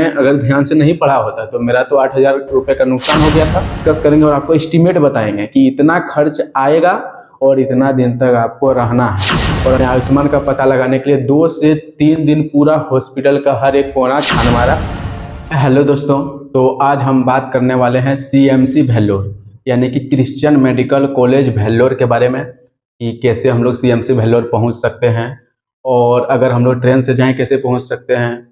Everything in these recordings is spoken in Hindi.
अगर ध्यान से नहीं पढ़ा होता तो मेरा तो 8,000 रुपये का नुकसान हो गया था। डिस्कस करेंगे और आपको एस्टीमेट बताएंगे कि इतना खर्च आएगा और इतना दिन तक आपको रहना है। और आयुष्मान का पता लगाने के लिए 2 से 3 दिन पूरा हॉस्पिटल का हर एक कोना छान मारा। हेलो दोस्तों, तो आज हम बात करने वाले हैं सीएमसी भेल्लोर यानी कि क्रिश्चियन मेडिकल कॉलेज भेल्लोर के बारे में, कि कैसे हम लोग सीएमसी भेल्लोर पहुंच सकते हैं, और अगर हम लोग ट्रेन से जाएं कैसे पहुंच सकते हैं,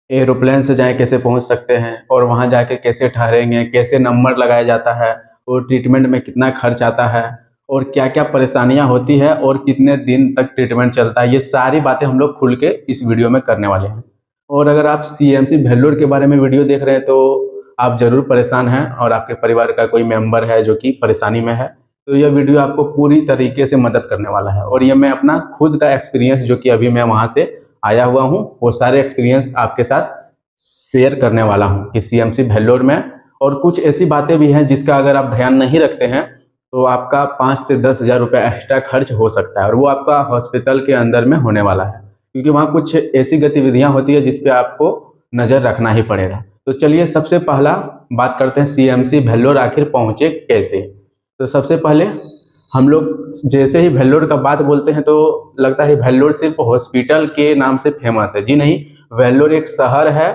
एरोप्लेन से जाएं कैसे पहुंच सकते हैं, और वहां जाके कैसे ठहरेंगे, कैसे नंबर लगाया जाता है, और ट्रीटमेंट में कितना खर्च आता है, और क्या क्या परेशानियां होती है, और कितने दिन तक ट्रीटमेंट चलता है। ये सारी बातें हम लोग खुल के इस वीडियो में करने वाले हैं। और अगर आप सीएमसी भेल्लोर के बारे में वीडियो देख रहे हैं तो आप ज़रूर परेशान हैं और आपके परिवार का कोई मेंबर है जो कि परेशानी में है, तो यह वीडियो आपको पूरी तरीके से मदद करने वाला है। और ये मैं अपना खुद का एक्सपीरियंस, जो कि अभी मैं वहाँ से आया हुआ हूँ, वो सारे एक्सपीरियंस आपके साथ शेयर करने वाला हूँ कि सीएमसी भेल्लोर में। और कुछ ऐसी बातें भी हैं जिसका अगर आप ध्यान नहीं रखते हैं तो आपका 5 से 10,000 रुपये एक्स्ट्रा खर्च हो सकता है, और वो आपका हॉस्पिटल के अंदर में होने वाला है, क्योंकि वहाँ कुछ ऐसी गतिविधियाँ होती है जिस पे आपको नज़र रखना ही पड़ेगा। तो चलिए सबसे पहला बात करते हैं सीएमसी भेल्लोर आखिर पहुँचे कैसे। तो सबसे पहले हम लोग जैसे ही भेल्लोर का बात बोलते हैं तो लगता है भेल्लोर सिर्फ हॉस्पिटल के नाम से फेमस है। जी नहीं, वेल्लोर एक शहर है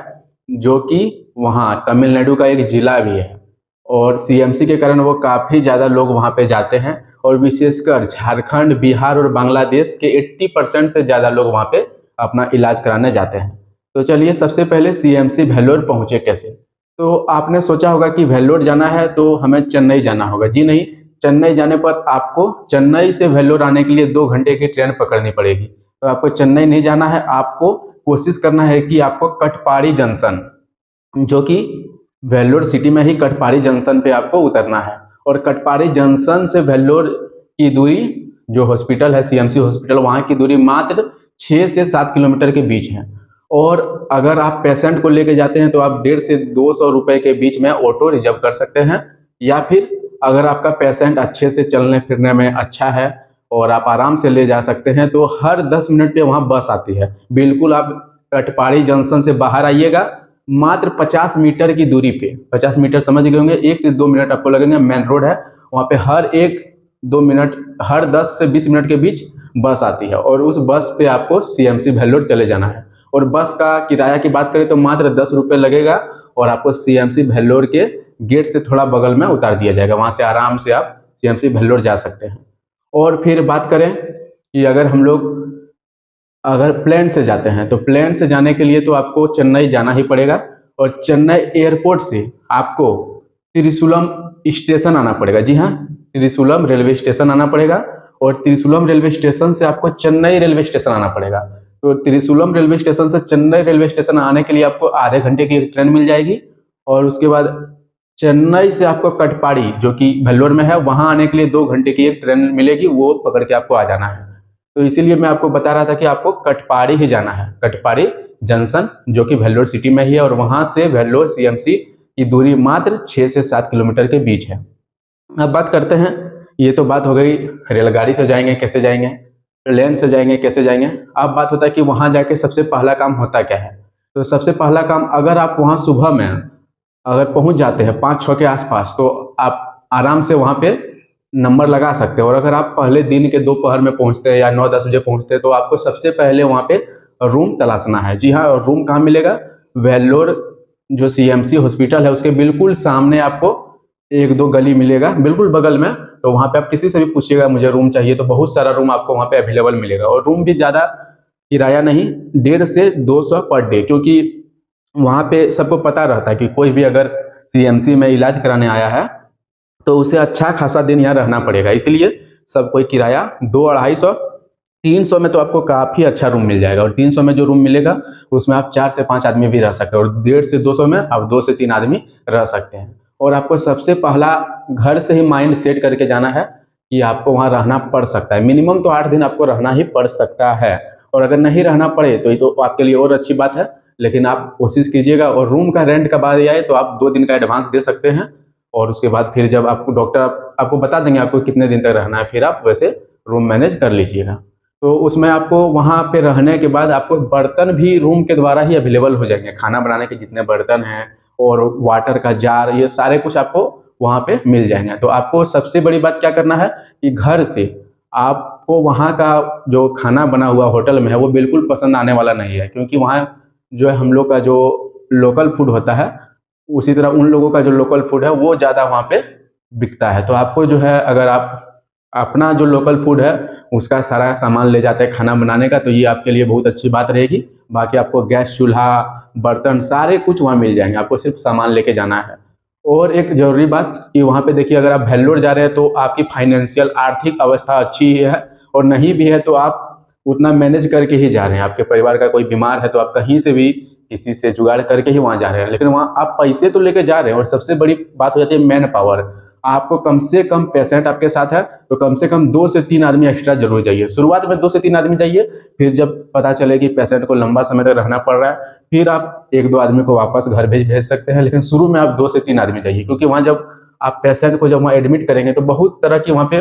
जो कि वहाँ तमिलनाडु का एक जिला भी है, और सीएमसी के कारण वो काफ़ी ज़्यादा लोग वहाँ पे जाते हैं, और विशेषकर झारखंड, बिहार और बांग्लादेश के 80% से ज़्यादा लोग वहाँ पे अपना इलाज कराने जाते हैं। तो चलिए सबसे पहले सीएमसी भेल्लोर पहुँचे कैसे। तो आपने सोचा होगा कि भेल्लोर जाना है तो हमें चेन्नई जाना होगा। जी नहीं, चेन्नई जाने पर आपको चेन्नई से भेल्लोर आने के लिए 2 घंटे की ट्रेन पकड़नी पड़ेगी। तो आपको चेन्नई नहीं जाना है, आपको कोशिश करना है कि आपको कटपाड़ी जंक्शन, जो कि वेल्लोर सिटी में ही कटपाड़ी जंक्शन पे आपको उतरना है। और कटपाड़ी जंक्शन से वेल्लोर की दूरी, जो हॉस्पिटल है सीएमसी हॉस्पिटल, वहाँ की दूरी मात्र 6 से 7 किलोमीटर के बीच है। और अगर आप पेशेंट को लेके जाते हैं तो आप 150 से 200 रुपये के बीच में ऑटो रिजर्व कर सकते हैं, या फिर अगर आपका पेशेंट अच्छे से चलने फिरने में अच्छा है और आप आराम से ले जा सकते हैं तो हर 10 मिनट पे वहाँ बस आती है। बिल्कुल आप कटपाड़ी जंक्शन से बाहर आइएगा, मात्र 50 मीटर की दूरी पे, 50 मीटर समझ गए होंगे, 1 से 2 मिनट आपको लगेंगे। मेन रोड है, वहाँ पे हर 1-2 मिनट, हर 10 से 20 मिनट के बीच बस आती है, और उस बस पे आपको सीएमसी भेल्लोर चले जाना है। और बस का किराया की बात करें तो मात्र 10 रुपये लगेगा, और आपको सीएमसी भेल्लोर के गेट से थोड़ा बगल में उतार दिया जाएगा। वहाँ से आराम से आप सीएमसी भेल्लोर जा सकते हैं। और फिर बात करें कि अगर हम लोग प्लेन से जाते हैं तो प्लेन से जाने के लिए तो आपको चेन्नई जाना ही पड़ेगा, और चेन्नई एयरपोर्ट से आपको त्रिशूलम स्टेशन आना पड़ेगा। जी हाँ, त्रिशूलम रेलवे स्टेशन आना पड़ेगा, और त्रिशूलम रेलवे स्टेशन से आपको चेन्नई रेलवे स्टेशन आना पड़ेगा। तो त्रिशूलम रेलवे स्टेशन से चेन्नई रेलवे स्टेशन आने के लिए आपको आधे घंटे की एक ट्रेन मिल जाएगी, और उसके बाद चेन्नई से आपको कटपाड़ी, जो कि भेल्लोर में है, वहाँ आने के लिए 2 घंटे की एक ट्रेन मिलेगी, वो पकड़ के आपको आ जाना है। तो इसीलिए मैं आपको बता रहा था कि आपको कटपाड़ी ही जाना है, कटपाड़ी जंक्शन, जो कि भेल्लोर सिटी में ही है, और वहाँ से भेल्लोर सीएमसी की दूरी मात्र 6 से 7 किलोमीटर के बीच है। अब बात करते हैं, ये तो बात हो गई रेलगाड़ी से जाएंगे कैसे जाएंगे, प्लेन से जाएंगे कैसे जाएंगे। अब बात होता है कि वहाँ जाके सबसे पहला काम होता क्या है। तो सबसे पहला काम, अगर आप वहाँ सुबह में अगर पहुँच जाते हैं 5-6 के आसपास, तो आप आराम से वहाँ पे नंबर लगा सकते हैं। और अगर आप पहले दिन के दोपहर में पहुंचते हैं या 9-10 बजे पहुंचते हैं तो आपको सबसे पहले वहां पे रूम तलाशना है। जी हाँ, और रूम कहाँ मिलेगा? वेल्लोर जो सीएमसी हॉस्पिटल है उसके बिल्कुल सामने आपको 1-2 गली मिलेगा, बिल्कुल बगल में। तो वहाँ पे आप किसी से भी पूछिएगा मुझे रूम चाहिए, तो बहुत सारा रूम आपको वहाँ पे अवेलेबल मिलेगा। और रूम भी ज़्यादा किराया नहीं, 150 से 200 पर डे, क्योंकि वहाँ पे सबको पता रहता है कि कोई भी अगर सीएमसी में इलाज कराने आया है तो उसे अच्छा खासा दिन यहाँ रहना पड़ेगा। इसलिए सब कोई किराया 200-250, 300 में तो आपको काफ़ी अच्छा रूम मिल जाएगा। और 300 में जो रूम मिलेगा उसमें आप 4 से 5 आदमी भी रह सकते हैं, और 150 से 200 में आप 2 से 3 आदमी रह सकते हैं। और आपको सबसे पहला घर से ही माइंड सेट करके जाना है कि आपको वहाँ रहना पड़ सकता है। मिनिमम तो 8 दिन आपको रहना ही पड़ सकता है, और अगर नहीं रहना पड़े तो ये तो आपके लिए और अच्छी बात है, लेकिन आप कोशिश कीजिएगा। और रूम का रेंट का बात आए तो आप 2 दिन का एडवांस दे सकते हैं, और उसके बाद फिर जब आपको डॉक्टर आपको बता देंगे आपको कितने दिन तक रहना है, फिर आप वैसे रूम मैनेज कर लीजिएगा। तो उसमें आपको वहाँ पे रहने के बाद आपको बर्तन भी रूम के द्वारा ही अवेलेबल हो जाएंगे, खाना बनाने के जितने बर्तन हैं और वाटर का जार, ये सारे कुछ आपको वहाँ पे मिल जाएंगे। तो आपको सबसे बड़ी बात क्या करना है कि घर से आपको वहाँ का जो खाना बना हुआ होटल में है वो बिल्कुल पसंद आने वाला नहीं है, क्योंकि वहाँ जो है हम लोग का जो लोकल फूड होता है, उसी तरह उन लोगों का जो लोकल फूड है वो ज़्यादा वहाँ पे बिकता है। तो आपको जो है, अगर आप अपना जो लोकल फूड है उसका सारा सामान ले जाते हैं खाना बनाने का, तो ये आपके लिए बहुत अच्छी बात रहेगी। बाकी आपको गैस चूल्हा बर्तन सारे कुछ वहाँ मिल जाएंगे, आपको सिर्फ सामान लेके जाना है। और एक ज़रूरी बात कि वहाँ पे देखिए, अगर आप वेल्लोर जा रहे हैं तो आपकी फाइनेंशियल आर्थिक अवस्था अच्छी ही है, और नहीं भी है तो आप उतना मैनेज करके ही जा रहे हैं। आपके परिवार का कोई बीमार है तो आप कहीं से भी किसी से जुगाड़ करके ही वहाँ जा रहे हैं, लेकिन वहाँ आप पैसे तो लेके जा रहे हैं। और सबसे बड़ी बात हो जाती है मैन पावर। आपको कम से कम, पेशेंट आपके साथ है तो कम से कम 2 से 3 आदमी एक्स्ट्रा जरूर चाहिए। शुरुआत में 2 से 3 आदमी चाहिए, फिर जब पता चले कि पेशेंट को लंबा समय तक रहना पड़ रहा है फिर आप 1-2 आदमी को वापस घर भेज सकते हैं, लेकिन शुरू में आप 2 से 3 आदमी चाहिए। क्योंकि वहाँ जब आप पेशेंट को जब वहाँ एडमिट करेंगे तो बहुत तरह की वहाँ पे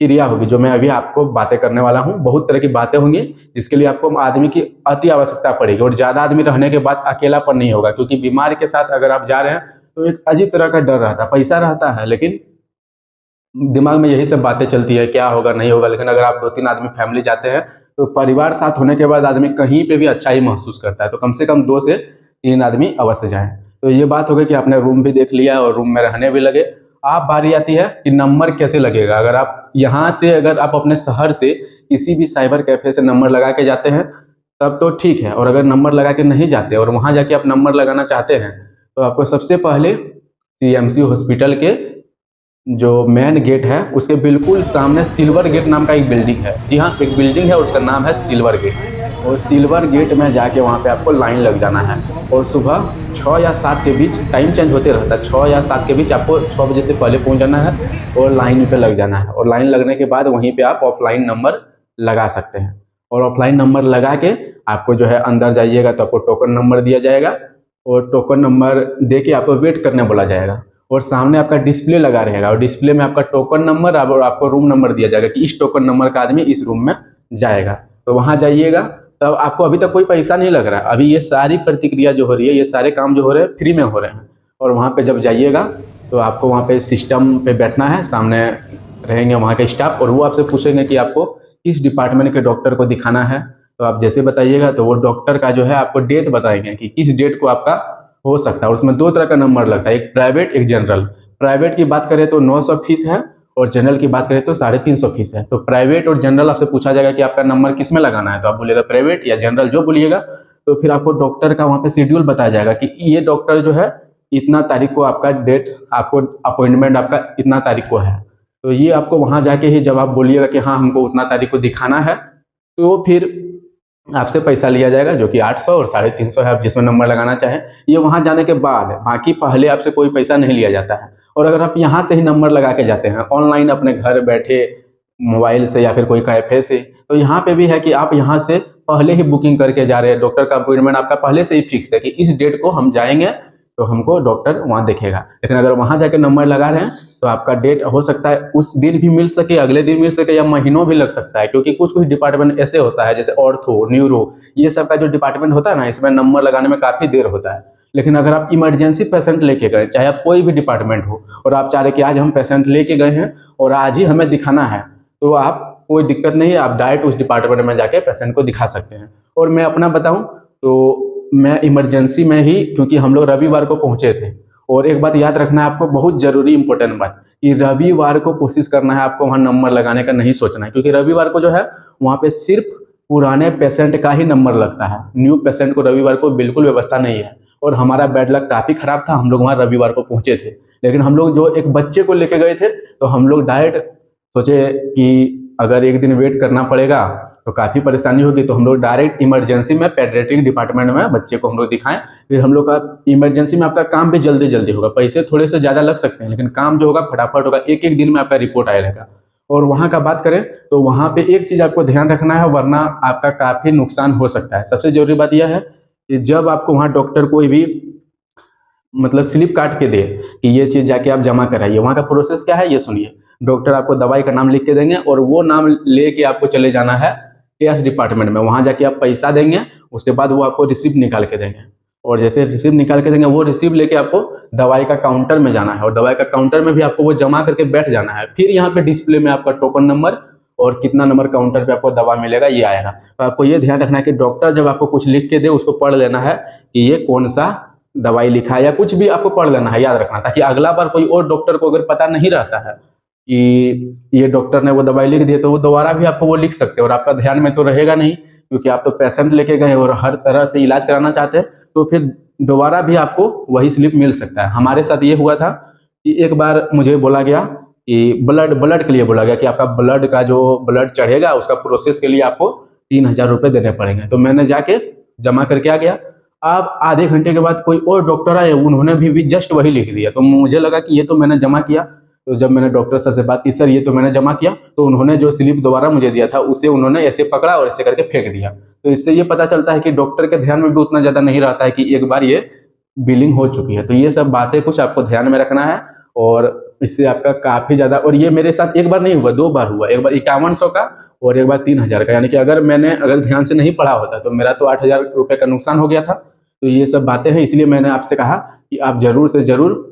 क्रिया होगी, जो मैं अभी आपको बातें करने वाला हूँ। बहुत तरह की बातें होंगी जिसके लिए आपको आदमी की अति आवश्यकता पड़ेगी, और ज़्यादा आदमी रहने के बाद अकेलापन नहीं होगा, क्योंकि बीमार के साथ अगर आप जा रहे हैं तो एक अजीब तरह का डर रहता है। पैसा रहता है लेकिन दिमाग में यही सब बातें चलती है, क्या होगा नहीं होगा। लेकिन अगर आप 2-3 आदमी फैमिली जाते हैं तो परिवार साथ होने के बाद आदमी कहीं पे भी अच्छा ही महसूस करता है। तो कम से कम 2 से 3 आदमी अवश्य जाएं। तो ये बात हो गई कि आपने रूम भी देख लिया और रूम में रहने भी लगे। आप बारी आती है कि नंबर कैसे लगेगा। अगर आप यहाँ से, अगर आप अपने शहर से किसी भी साइबर कैफे से नंबर लगा के जाते हैं तब तो ठीक है, और अगर नंबर लगा के नहीं जाते और वहाँ जाके आप नंबर लगाना चाहते हैं तो आपको सबसे पहले सीएमसी हॉस्पिटल के जो मेन गेट है उसके बिल्कुल सामने सिल्वर गेट नाम का एक बिल्डिंग है। जी हाँ, एक बिल्डिंग है, उसका नाम है सिल्वर गेट। और सिल्वर गेट में जाके वहाँ पे आपको लाइन लग जाना है, और सुबह 6 या 7 के बीच, टाइम चेंज होते रहता है, 6 या 7 के बीच आपको 6 बजे से पहले पहुँच जाना है और लाइन पे लग जाना है। और लाइन लगने के बाद वहीं पे आप ऑफलाइन नंबर लगा सकते हैं, और ऑफलाइन नंबर लगा के आपको जो है अंदर जाइएगा तो आपको टोकन नंबर दिया जाएगा, और टोकन नंबर दे के आपको वेट करने बोला जाएगा। और सामने आपका डिस्प्ले लगा रहेगा, और डिस्प्ले में आपका टोकन नंबर और आपको रूम नंबर दिया जाएगा कि इस टोकन नंबर का आदमी इस रूम में जाएगा। तो वहाँ जाइएगा, तब आपको अभी तक कोई पैसा नहीं लग रहा है। अभी ये सारी प्रतिक्रिया जो हो रही है, ये सारे काम जो हो रहे हैं फ्री में हो रहे हैं। और वहाँ पे जब जाइएगा तो आपको वहाँ पे सिस्टम पे बैठना है, सामने रहेंगे वहाँ के स्टाफ, और वो आपसे पूछेंगे कि आपको किस डिपार्टमेंट के डॉक्टर को दिखाना है। तो आप जैसे बताइएगा तो वो डॉक्टर का जो है आपको डेट बताएंगे कि किस डेट को आपका हो सकता है। और उसमें 2 तरह का नंबर लगता है, एक प्राइवेट एक जनरल। प्राइवेट की बात करें तो 900 फीस है, और जनरल की बात करें तो 350 फीस है। तो प्राइवेट और जनरल आपसे पूछा जाएगा कि आपका नंबर किस में लगाना है, तो आप बोलिएगा प्राइवेट या जनरल जो बोलिएगा। तो फिर आपको डॉक्टर का वहाँ पे शेड्यूल बताया जाएगा कि ये डॉक्टर जो है इतना तारीख को आपका डेट, आपको अपॉइंटमेंट आपका इतना तारीख को है। तो ये आपको वहाँ जाके ही जब आप बोलिएगा कि हाँ हमको उतना तारीख को दिखाना है, तो फिर आपसे पैसा लिया जाएगा, जो कि 800 और 350 है, आप जिसमें नंबर लगाना चाहें। ये वहाँ जाने के बाद है, बाकी पहले आपसे कोई पैसा नहीं लिया जाता है। और अगर आप यहाँ से ही नंबर लगा के जाते हैं ऑनलाइन अपने घर बैठे मोबाइल से या फिर कोई कैफे से, तो यहाँ पे भी है कि आप यहाँ से पहले ही बुकिंग करके जा रहे हैं। डॉक्टर का अपॉइंटमेंट आपका पहले से ही फिक्स है कि इस डेट को हम जाएंगे तो हमको डॉक्टर वहाँ देखेगा। लेकिन अगर वहाँ जाके नंबर लगा रहे हैं तो आपका डेट हो सकता है उस दिन भी मिल सके, अगले दिन मिल सके, या महीनों भी लग सकता है। क्योंकि कुछ कुछ डिपार्टमेंट ऐसे होता है, जैसे ऑर्थो, न्यूरो, ये सब का जो डिपार्टमेंट होता है ना, इसमें नंबर लगाने में काफ़ी देर होता है। लेकिन अगर आप इमरजेंसी पेशेंट लेके गए, चाहे आप कोई भी डिपार्टमेंट हो, और आप चाह रहे कि आज हम पेशेंट लेके गए हैं और आज ही हमें दिखाना है, तो आप कोई दिक्कत नहीं है, आप डायरेक्ट उस डिपार्टमेंट में जाके पेशेंट को दिखा सकते हैं। और मैं अपना बताऊं तो मैं इमरजेंसी में ही, क्योंकि हम लोग रविवार को पहुंचे थे। और एक बात याद रखना है आपको, बहुत जरूरी इंपॉर्टेंट बात, कि रविवार को कोशिश करना है आपको वहाँ नंबर लगाने का नहीं सोचना है। क्योंकि रविवार को जो है वहाँ पे सिर्फ पुराने पेशेंट का ही नंबर लगता है, न्यू पेशेंट को रविवार को बिल्कुल व्यवस्था नहीं है। और हमारा बैड लक काफ़ी खराब था, हम लोग वहाँ रविवार को पहुँचे थे, लेकिन हम लोग जो एक बच्चे को लेके गए थे तो हम लोग डायरेक्ट सोचे कि अगर एक दिन वेट करना पड़ेगा तो काफ़ी परेशानी होगी, तो हम लोग डायरेक्ट इमरजेंसी में पेडियाट्रिक डिपार्टमेंट में बच्चे को हम लोग दिखाएं। फिर हम लोग का इमरजेंसी में आपका काम भी जल्दी जल्दी होगा, पैसे थोड़े से ज़्यादा लग सकते हैं लेकिन काम जो होगा फटाफट होगा, एक एक दिन में आपका रिपोर्ट आया रहेगा। और वहाँ का बात करें तो वहाँ पे एक चीज़ आपको ध्यान रखना है, वरना आपका काफ़ी नुकसान हो सकता है। सबसे जरूरी बात यह है कि जब आपको वहाँ डॉक्टर कोई भी मतलब स्लिप काट के दे कि ये चीज़ जाके आप जमा कराइए, वहाँ का प्रोसेस क्या है ये सुनिए। डॉक्टर आपको दवाई का नाम लिख के देंगे और वो नाम लेके आपको चले जाना है कैश डिपार्टमेंट में, वहाँ जाके आप पैसा देंगे, उसके बाद वो आपको रिसिप्ट निकाल के देंगे। और जैसे रिसिप्ट निकाल के देंगे, वो रिसिप्ट लेके आपको दवाई का काउंटर में जाना है, और दवाई का काउंटर में भी आपको वो जमा करके बैठ जाना है। फिर यहाँ पे डिस्प्ले में आपका टोकन नंबर और कितना नंबर काउंटर पे आपको दवा मिलेगा ये आएगा। तो आपको ये ध्यान रखना है कि डॉक्टर जब आपको कुछ लिख के दे, उसको पढ़ लेना है कि ये कौन सा दवाई लिखा है, या कुछ भी आपको पढ़ लेना है, याद रखना, ताकि अगला बार कोई और डॉक्टर को अगर पता नहीं रहता है कि ये डॉक्टर ने वो दवाई लिख दी है, तो वो दोबारा भी आपको वो लिख सकते हैं, और आपका ध्यान में तो रहेगा नहीं, क्योंकि आप तो पेशेंट लेके गए और हर तरह से इलाज कराना चाहते हैं, तो फिर दोबारा भी आपको वही स्लिप मिल सकता है। हमारे साथ ये हुआ था कि एक बार मुझे बोला गया कि ब्लड के लिए बोला गया कि आपका ब्लड का जो ब्लड चढ़ेगा उसका प्रोसेस के लिए आपको 3,000 रुपये देने पड़ेंगे। तो मैंने जाके जमा करके आ गया। अब आधे घंटे के बाद कोई और डॉक्टर आए, उन्होंने भी जस्ट वही लिख दिया। तो मुझे लगा कि ये तो मैंने जमा किया। तो जब मैंने डॉक्टर सर से बात की, सर ये तो मैंने जमा किया, तो उन्होंने जो स्लिप दोबारा मुझे दिया था उसे उन्होंने ऐसे पकड़ा और ऐसे करके फेंक दिया। तो इससे ये पता चलता है कि डॉक्टर के ध्यान में भी उतना ज़्यादा नहीं रहता है कि एक बार ये बिलिंग हो चुकी है। तो ये सब बातें कुछ आपको ध्यान में रखना है, और इससे आपका काफ़ी ज़्यादा, और ये मेरे साथ एक बार नहीं हुआ, 2 बार हुआ। एक बार 5100 का और एक बार 3,000 का। यानी कि अगर ध्यान से नहीं पढ़ा होता तो मेरा तो 8,000 रुपये का नुकसान हो गया था। तो ये सब बातें हैं, इसलिए मैंने आपसे कहा कि आप ज़रूर से ज़रूर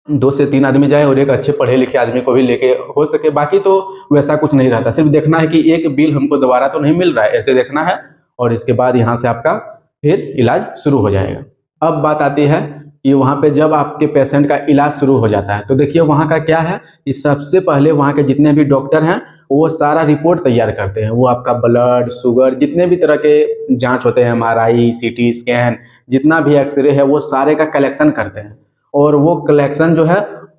2 से 3 आदमी जाए और एक अच्छे पढ़े लिखे आदमी को भी लेके हो सके। बाकी तो वैसा कुछ नहीं रहता, सिर्फ देखना है कि एक बिल हमको दोबारा तो नहीं मिल रहा है, ऐसे देखना है, और इसके बाद यहाँ से आपका फिर इलाज शुरू हो जाएगा। अब बात आती है कि वहाँ पे जब आपके पेशेंट का इलाज शुरू हो जाता है, तो देखिए वहाँ का क्या है कि सबसे पहले वहाँ के जितने भी डॉक्टर हैं वो सारा रिपोर्ट तैयार करते हैं। वो आपका ब्लड, शुगर, जितने भी तरह के जांच होते हैं, MRI, CT स्कैन, जितना भी एक्सरे है, वो सारे का कलेक्शन करते हैं। और वो कलेक्शन जो है,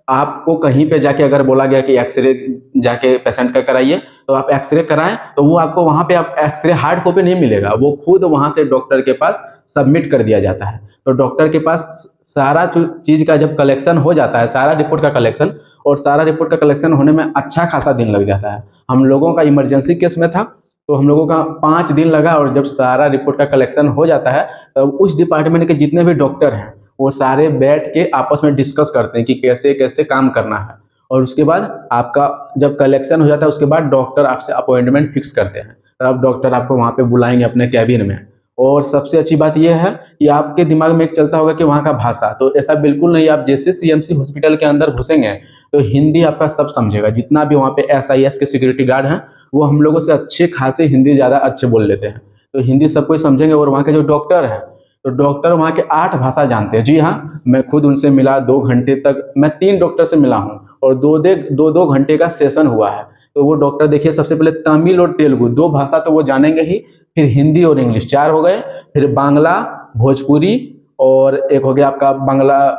आपको कहीं पे जाके अगर बोला गया कि एक्सरे जाके पेशेंट का कराइए, तो आप एक्सरे कराएं, तो वो आपको वहाँ पे आप एक्सरे हार्ड कॉपी नहीं मिलेगा, वो खुद वहाँ से डॉक्टर के पास सबमिट कर दिया जाता है। तो डॉक्टर के पास सारा चीज़ का जब कलेक्शन हो जाता है, सारा रिपोर्ट का कलेक्शन, और सारा रिपोर्ट का कलेक्शन होने में अच्छा खासा दिन लग जाता है। हम लोगों का इमरजेंसी केस में था, तो हम लोगों का 5 दिन लगा, और जब सारा रिपोर्ट का कलेक्शन हो जाता है, तब उस डिपार्टमेंट के जितने भी डॉक्टर हैं वो सारे बैठ के आपस में डिस्कस करते हैं कि कैसे कैसे काम करना है। और उसके बाद आपका जब कलेक्शन हो जाता है, उसके बाद डॉक्टर आपसे अपॉइंटमेंट फिक्स करते हैं, तब डॉक्टर आपको वहाँ पे बुलाएंगे अपने कैबिन में। और सबसे अच्छी बात यह है कि आपके दिमाग में एक चलता होगा कि वहाँ का भाषा, तो ऐसा बिल्कुल नहीं। आप जैसे CMC हॉस्पिटल के अंदर घुसेंगे तो हिंदी आपका सब समझेगा। जितना भी वहाँ पे SIS के सिक्योरिटी गार्ड हैं, वो हम लोगों से अच्छे खासे हिंदी ज़्यादा अच्छे बोल लेते हैं, तो हिंदी सब कोई समझेंगे। और वहाँ के जो डॉक्टर हैं, तो डॉक्टर वहाँ के 8 भाषा जानते हैं। जी हाँ, मैं खुद उनसे मिला 2 घंटे तक, मैं 3 डॉक्टर से मिला हूँ, और 2 घंटे का सेशन हुआ है। तो वो डॉक्टर देखिए, सबसे पहले तमिल और तेलुगु 2 भाषा तो वो जानेंगे ही, फिर हिंदी और इंग्लिश 4 हो गए, फिर बांग्ला, भोजपुरी, और एक हो गया आपका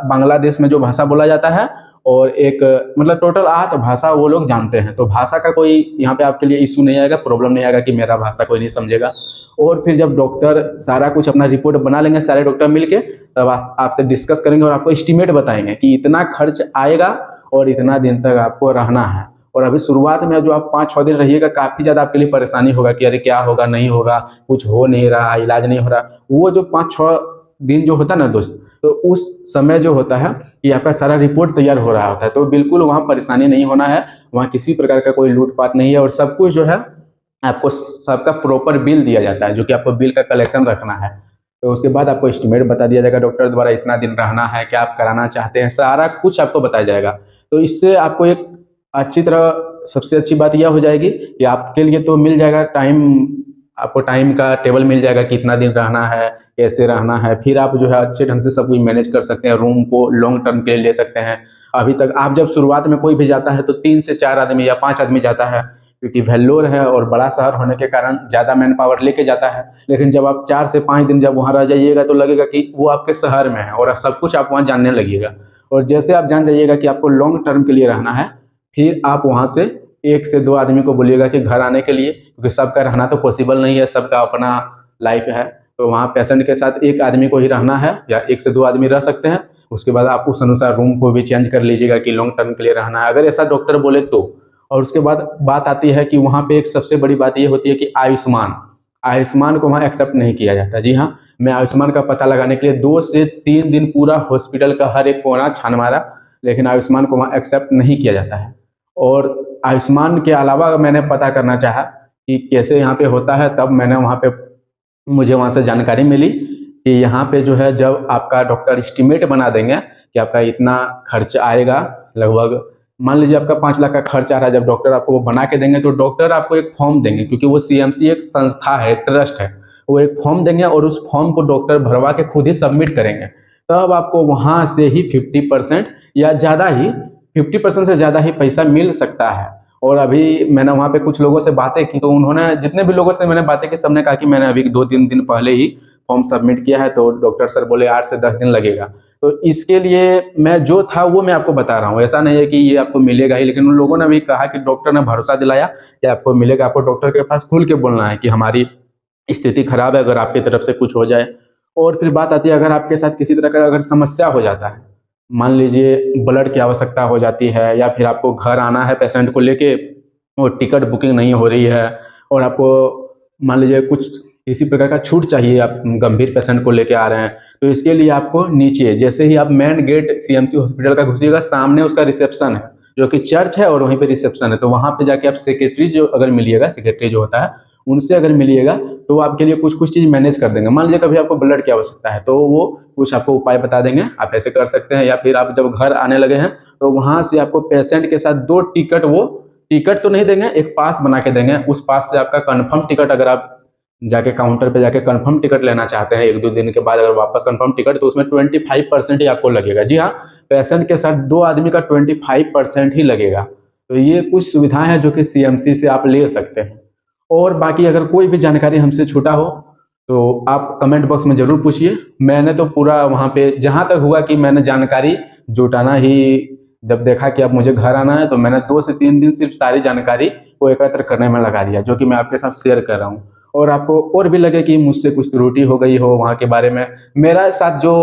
बांग्लादेश में जो भाषा बोला जाता है, और एक, मतलब टोटल 8 भाषा वो लोग जानते हैं। तो भाषा का कोई यहाँ पे आपके लिए इशू नहीं आएगा, प्रॉब्लम नहीं आएगा कि मेरा भाषा कोई नहीं समझेगा। और फिर जब डॉक्टर सारा कुछ अपना रिपोर्ट बना लेंगे, सारे डॉक्टर मिलके, तब आपसे डिस्कस करेंगे और आपको एस्टिमेट बताएंगे कि इतना खर्च आएगा और इतना दिन तक आपको रहना है। और अभी शुरुआत में जो आप 5-6 दिन रहिएगा, काफ़ी ज़्यादा आपके लिए परेशानी होगा कि अरे क्या होगा, नहीं होगा, कुछ हो नहीं रहा, इलाज नहीं हो रहा। वो जो 5-6 दिन जो होता है ना दोस्त, तो उस समय जो होता है कि आपका सारा रिपोर्ट तैयार हो रहा होता है, तो बिल्कुल वहाँ परेशानी नहीं होना है। वहाँ किसी प्रकार का कोई लूटपाट नहीं है, और सब कुछ जो है आपको सबका प्रॉपर बिल दिया जाता है, जो कि आपको बिल का कलेक्शन रखना है। तो उसके बाद आपको एस्टिमेट बता दिया जाएगा डॉक्टर द्वारा, इतना दिन रहना है, क्या आप कराना चाहते हैं, सारा कुछ आपको बताया जाएगा। तो इससे आपको एक अच्छी तरह, सबसे अच्छी बात यह हो जाएगी कि आपके लिए तो मिल जाएगा टाइम, आपको टाइम का टेबल मिल जाएगा कि इतना दिन रहना है, कैसे रहना है। फिर आप जो है अच्छे ढंग से सब कुछ मैनेज कर सकते हैं, रूम को लॉन्ग टर्म के लिए ले सकते हैं। अभी तक आप जब शुरुआत में कोई भी जाता है तो 3 से 4 आदमी या 5 आदमी जाता है, क्योंकि वेल्लोर है और बड़ा शहर होने के कारण ज़्यादा मैन पावर लेके जाता है। लेकिन जब आप 4 से 5 दिन जब वहाँ रह जाइएगा, तो लगेगा कि वो आपके शहर में है और सब कुछ आप वहाँ जानने लगिएगा। और जैसे आप जान जाइएगा कि आपको लॉन्ग टर्म के लिए रहना है, फिर आप वहाँ से 1 से 2 आदमी को बोलिएगा कि घर आने के लिए, क्योंकि सबका रहना तो पॉसिबल नहीं है, सबका अपना लाइफ है। तो वहाँ पेशेंट के साथ 1 आदमी को ही रहना है, या 1 से 2 आदमी रह सकते हैं। उसके बाद आप उस अनुसार रूम को भी चेंज कर लीजिएगा कि लॉन्ग टर्म के लिए रहना है, अगर ऐसा डॉक्टर बोले तो। और उसके बाद बात आती है कि वहाँ पे एक सबसे बड़ी बात ये होती है कि आयुष्मान को वहाँ एक्सेप्ट नहीं किया जाता। जी हाँ, मैं आयुष्मान का पता लगाने के लिए 2 से 3 दिन पूरा हॉस्पिटल का हर एक कोना छान मारा, लेकिन आयुष्मान को वहाँ एक्सेप्ट नहीं किया जाता है। और आयुष्मान के अलावा मैंने पता करना चाहा कि कैसे यहाँ पे होता है, तब मैंने वहाँ पे मुझे वहाँ से जानकारी मिली कि यहाँ पे जो है जब आपका डॉक्टर एस्टिमेट बना देंगे कि आपका इतना खर्च आएगा, लगभग मान लीजिए आपका 5 लाख का खर्च आ रहा है, जब डॉक्टर आपको वो बना के देंगे तो डॉक्टर आपको एक फॉर्म देंगे, क्योंकि वो सीएमसी एक संस्था है, ट्रस्ट है। वो एक फॉर्म देंगे और उस फॉर्म को डॉक्टर भरवा के खुद ही सबमिट करेंगे। तब आपको वहाँ से ही 50% या ज़्यादा ही 50% से ज़्यादा ही पैसा मिल सकता है। और अभी मैंने वहाँ पे कुछ लोगों से बातें की, तो उन्होंने, जितने भी लोगों से मैंने बातें की, सबने कहा कि मैंने अभी 2-3 दिन पहले ही फॉर्म सबमिट किया है, तो डॉक्टर सर बोले 8 से 10 दिन लगेगा। तो इसके लिए मैं जो था वो मैं आपको बता रहा हूँ, ऐसा नहीं है कि ये आपको मिलेगा ही, लेकिन उन लोगों ने भी कहा कि डॉक्टर ने भरोसा दिलाया कि आपको मिलेगा। आपको डॉक्टर के पास खुल के बोलना है कि हमारी स्थिति खराब है, अगर आपकी तरफ से कुछ हो जाए। और फिर बात आती है, अगर आपके साथ किसी तरह का अगर समस्या हो जाता है, मान लीजिए ब्लड की आवश्यकता हो जाती है, या फिर आपको घर आना है पेशेंट को लेके, वो टिकट बुकिंग नहीं हो रही है, और आपको मान लीजिए कुछ किसी प्रकार का छूट चाहिए, आप गंभीर पेशेंट को लेके आ रहे हैं, तो इसके लिए आपको नीचे, जैसे ही आप मेन गेट सीएमसी हॉस्पिटल का घुसिएगा, सामने उसका रिसेप्शन है, जो कि चर्च है, और वहीं पे रिसेप्शन है। तो वहाँ पे जाके आप सेक्रेटरी जो अगर मिलिएगा, सेक्रेटरी जो होता है उनसे अगर मिलिएगा, तो वो आपके लिए कुछ कुछ चीज़ मैनेज कर देंगे। मान लीजिए कभी आपको ब्लड की आवश्यकता है, तो वो कुछ आपको उपाय बता देंगे, आप ऐसे कर सकते हैं। या फिर आप जब घर आने लगे हैं, तो वहाँ से आपको पेशेंट के साथ 2 टिकट, वो टिकट तो नहीं देंगे, एक पास बना के देंगे। उस पास से आपका कंफर्म टिकट, अगर आप जाके काउंटर पे जाके कंफर्म टिकट लेना चाहते हैं 1-2 दिन के बाद, अगर वापस कंफर्म टिकट, तो उसमें 25% ही आपको लगेगा। जी हाँ, पेशेंट के साथ 2 आदमी का 25% ही लगेगा। तो ये कुछ सुविधाएं हैं जो कि सीएमसी से आप ले सकते हैं। और बाकी अगर कोई भी जानकारी हमसे छूटा हो, तो आप कमेंट बॉक्स में ज़रूर पूछिए। मैंने तो पूरा वहाँ पे जहाँ तक हुआ कि मैंने जानकारी जुटाना ही, जब देखा कि अब मुझे घर आना है, तो मैंने 2 से 3 दिन सिर्फ सारी जानकारी को एकत्र करने में लगा दिया, जो कि मैं आपके साथ शेयर कर रहा हूँ। और आपको और भी लगे कि मुझसे कुछ त्रुटि हो गई हो वहाँ के बारे में, मेरा साथ जो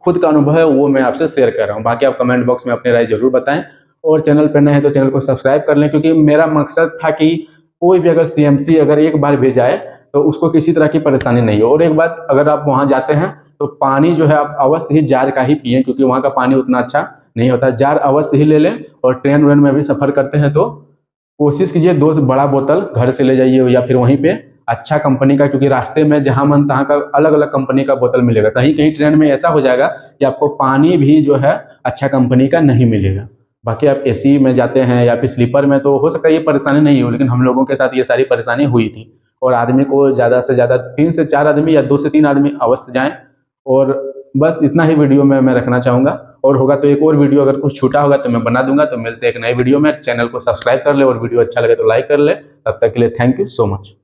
खुद का अनुभव है वो मैं आपसे शेयर कर रहा हूँ। बाकी आप कमेंट बॉक्स में अपनी राय ज़रूर बताएं, और चैनल पर नए हैं तो चैनल को सब्सक्राइब कर लें, क्योंकि मेरा मकसद था कि कोई भी अगर सीएमसी अगर एक बार भी जाए, तो उसको किसी तरह की परेशानी नहीं हो। और एक बात, अगर आप वहाँ जाते हैं तो पानी जो है आप अवश्य ही जार का ही पिएं, क्योंकि वहाँ का पानी उतना अच्छा नहीं होता। जार अवश्य ही ले लें। और ट्रेन व्रेन में भी सफ़र करते हैं तो कोशिश कीजिए 2 से बड़ा बोतल घर से ले जाइए, या फिर वहीं पे अच्छा कंपनी का, क्योंकि रास्ते में जहाँ मन तहाँ का अलग अलग कंपनी का बोतल मिलेगा। कहीं कहीं ट्रेन में ऐसा हो जाएगा कि आपको पानी भी जो है अच्छा कंपनी का नहीं मिलेगा। बाकी आप एसी में जाते हैं या फिर स्लीपर में, तो हो सकता है ये परेशानी नहीं हो, लेकिन हम लोगों के साथ ये सारी परेशानी हुई थी। और आदमी को ज़्यादा से ज़्यादा 3 से 4 आदमी या 2 से 3 आदमी अवश्य जाएं। और बस इतना ही वीडियो में मैं रखना चाहूँगा। और होगा तो एक और वीडियो, अगर कुछ छूटा होगा तो मैं बना दूंगा। तो मिलते हैं एक नए वीडियो में। चैनल को सब्सक्राइब कर ले, और वीडियो अच्छा लगे तो लाइक कर ले। तब तक के लिए थैंक यू सो मच।